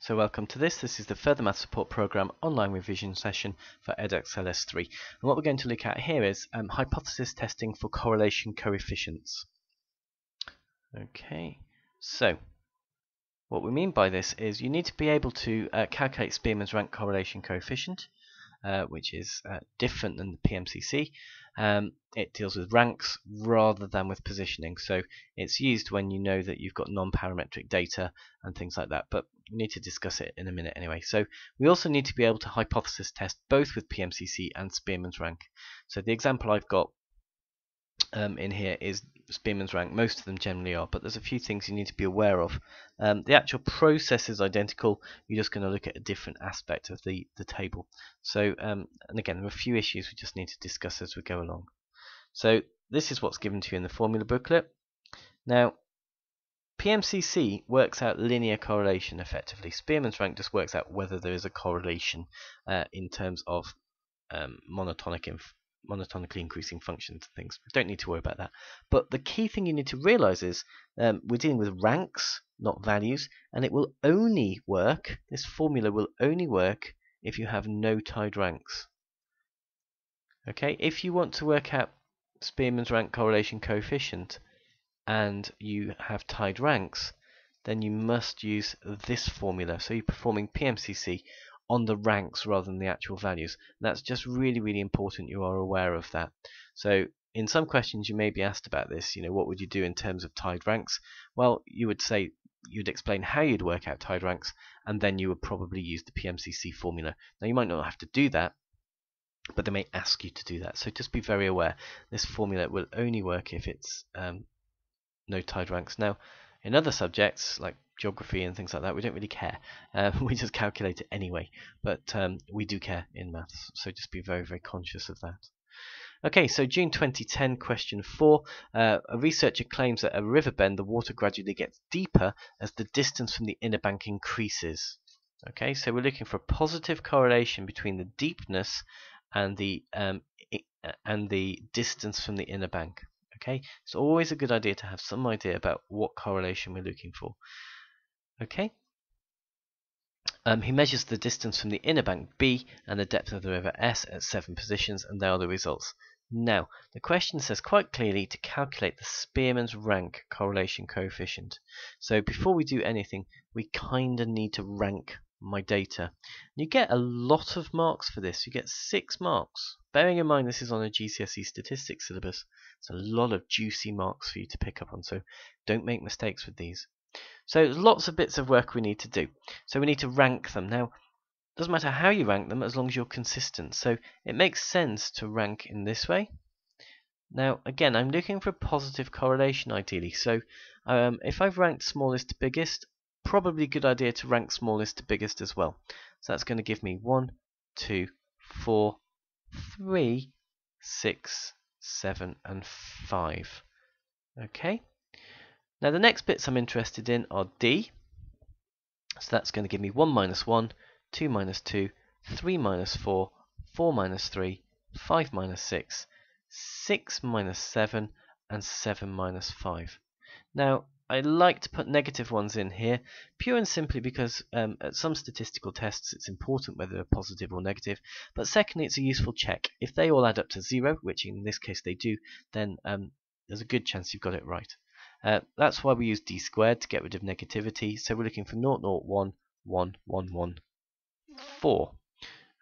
So welcome to this. This is the Further Math Support Program online revision session for Edexcel S3. And what we're going to look at here is hypothesis testing for correlation coefficients. Okay, so what we mean by this is you need to be able to calculate Spearman's rank correlation coefficient, which is different than the PMCC. It deals with ranks rather than with positioning, so it's used when you know that you've got non-parametric data and things like that, but we need to discuss it in a minute anyway. So we also need to be able to hypothesis test both with PMCC and Spearman's rank. So the example I've got in here is Spearman's rank. Most of them generally are, but there's a few things you need to be aware of. The actual process is identical, you're just going to look at a different aspect of the table. So and again, there are a few issues we just need to discuss as we go along. So this is what's given to you in the formula booklet. Now PMCC works out linear correlation effectively. Spearman's rank just works out whether there is a correlation in terms of monotonically increasing functions and things. We don't need to worry about that. But the key thing you need to realize is we're dealing with ranks, not values, and it will only work, this formula will only work if you have no tied ranks. Okay, if you want to work out Spearman's rank correlation coefficient and you have tied ranks, then you must use this formula. So you're performing PMCC on the ranks rather than the actual values. And that's just really important you are aware of that. So in some questions you may be asked about this, what would you do in terms of tied ranks? Well, you would say, you'd explain how you'd work out tied ranks, and then you would probably use the PMCC formula. Now you might not have to do that, but they may ask you to do that. So just be very aware, this formula will only work if it's no tied ranks. Now in other subjects like geography and things like that, we don't really care. We just calculate it anyway, but we do care in maths, so just be very conscious of that. Okay, so June 2010, question 4. A researcher claims that at a river bend the water gradually gets deeper as the distance from the inner bank increases. Okay, so we're looking for a positive correlation between the deepness and the distance from the inner bank. Okay, it's always a good idea to have some idea about what correlation we're looking for. Okay, he measures the distance from the inner bank B and the depth of the river S at 7 positions, and there are the results. Now, the question says quite clearly to calculate the Spearman's rank correlation coefficient. So before we do anything, we kind of need to rank my data. You get a lot of marks for this. You get 6 marks. Bearing in mind this is on a GCSE statistics syllabus, it's a lot of juicy marks for you to pick up on, so don't make mistakes with these. So there's lots of bits of work we need to do. So we need to rank them. Now, it doesn't matter how you rank them as long as you're consistent. So it makes sense to rank in this way. Now, again, I'm looking for a positive correlation ideally. So if I've ranked smallest to biggest, probably a good idea to rank smallest to biggest as well. So that's going to give me 1, 2, 4, 3, 6, 7, and 5. Okay. Now the next bits I'm interested in are D. So that's going to give me 1 minus 1, 2 minus 2, 3 minus 4, 4 minus 3, 5 minus 6, 6 minus 7, and 7 minus 5. Now I like to put negative ones in here, pure and simply because at some statistical tests it's important whether they're positive or negative, but secondly it's a useful check. If they all add up to 0, which in this case they do, then there's a good chance you've got it right. That's why we use d squared to get rid of negativity, so we're looking for 0, 0, 1, 1, 1, 1, 4.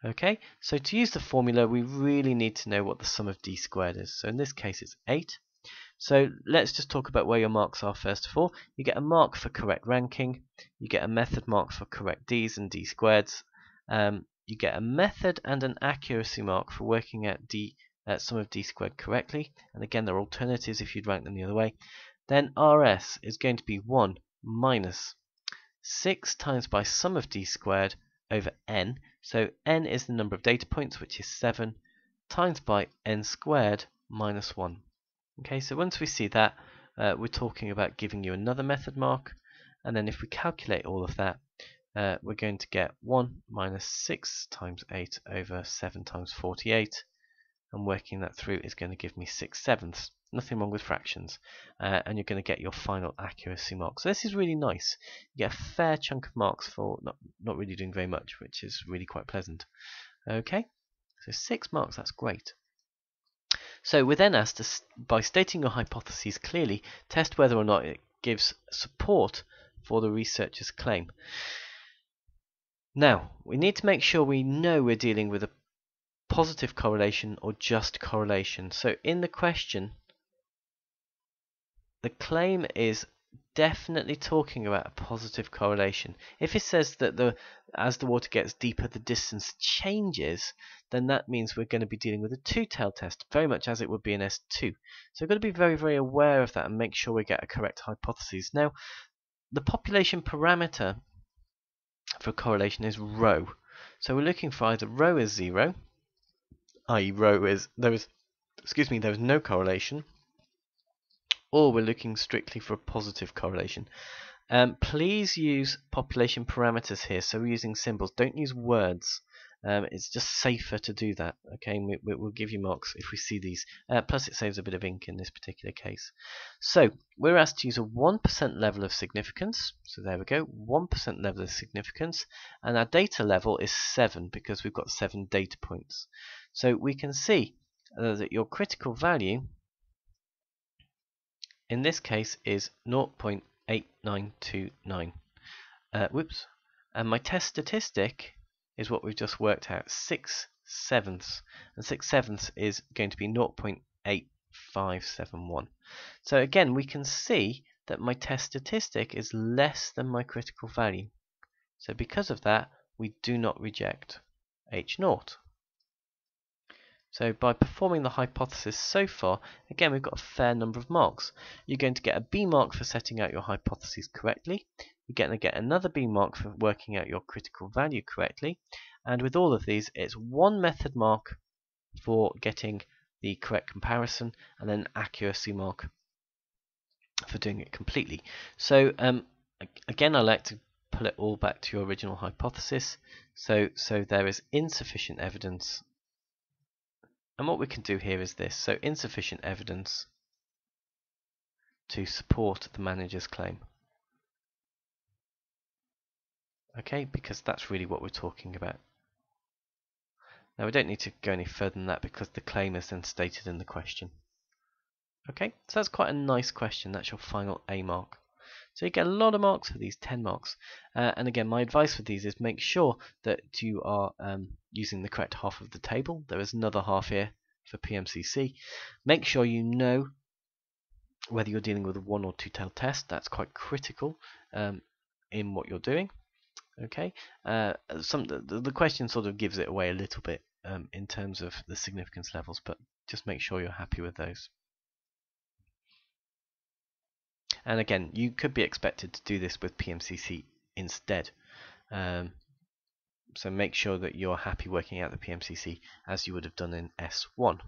Okay, so to use the formula we really need to know what the sum of d squared is. So in this case it's 8. So let's just talk about where your marks are first of all. You get a mark for correct ranking, you get a method mark for correct d's and d squareds, you get a method and an accuracy mark for working out sum of d squared correctly, and again there are alternatives if you'd rank them the other way. Then RS is going to be 1 minus 6 times by sum of d squared over n. So n is the number of data points, which is 7, times by n squared minus 1. Okay, so once we see that, we're talking about giving you another method mark, and then if we calculate all of that, we're going to get 1 minus 6 times 8 over 7 times 48, and working that through is going to give me 6/7. Nothing wrong with fractions, and you're going to get your final accuracy mark. So this is really nice. You get a fair chunk of marks for not really doing very much, which is really quite pleasant. Okay, so 6 marks, that's great. So we're then asked to, by stating your hypotheses clearly, test whether or not it gives support for the researcher's claim. Now, we need to make sure we know we're dealing with a positive correlation or just correlation. So in the question, the claim is definitely talking about a positive correlation. If it says that as the water gets deeper, the distance changes, then that means we're going to be dealing with a two-tailed test, very much as it would be in S2. So we've got to be very, very aware of that and make sure we get a correct hypothesis. Now, the population parameter for correlation is rho. So we're looking for either rho is 0, i.e. rho is there is no correlation, or we're looking strictly for a positive correlation. Please use population parameters here, so we're using symbols. Don't use words. It's just safer to do that. Okay, and we'll give you marks if we see these. Plus, it saves a bit of ink in this particular case. So we're asked to use a 1% level of significance. So there we go, 1% level of significance, and our data level is 7 because we've got 7 data points. So we can see that your critical value in this case is 0.8929. Whoops. And my test statistic is what we've just worked out, 6/7. And 6/7 is going to be 0.8571. So again, we can see that my test statistic is less than my critical value. So because of that, we do not reject H0. So by performing the hypothesis so far, again we've got a fair number of marks. You're going to get a B mark for setting out your hypothesis correctly. You're going to get another B mark for working out your critical value correctly. And with all of these, it's 1 method mark for getting the correct comparison, and then an accuracy mark for doing it completely. So again, I like to pull it all back to your original hypothesis. So there is insufficient evidence. And what we can do here is this, so insufficient evidence to support the manager's claim. Okay, because that's really what we're talking about. Now we don't need to go any further than that because the claim is then stated in the question. Okay, so that's quite a nice question. That's your final A mark. So you get a lot of marks for these, 10 marks. And again, my advice for these is make sure that you are using the correct half of the table. There is another half here for PMCC. Make sure you know whether you're dealing with a 1 or 2-tailed test. That's quite critical in what you're doing. Okay, the question sort of gives it away a little bit in terms of the significance levels, but just make sure you're happy with those. And again, you could be expected to do this with PMCC instead. So make sure that you're happy working out the PMCC as you would have done in S1.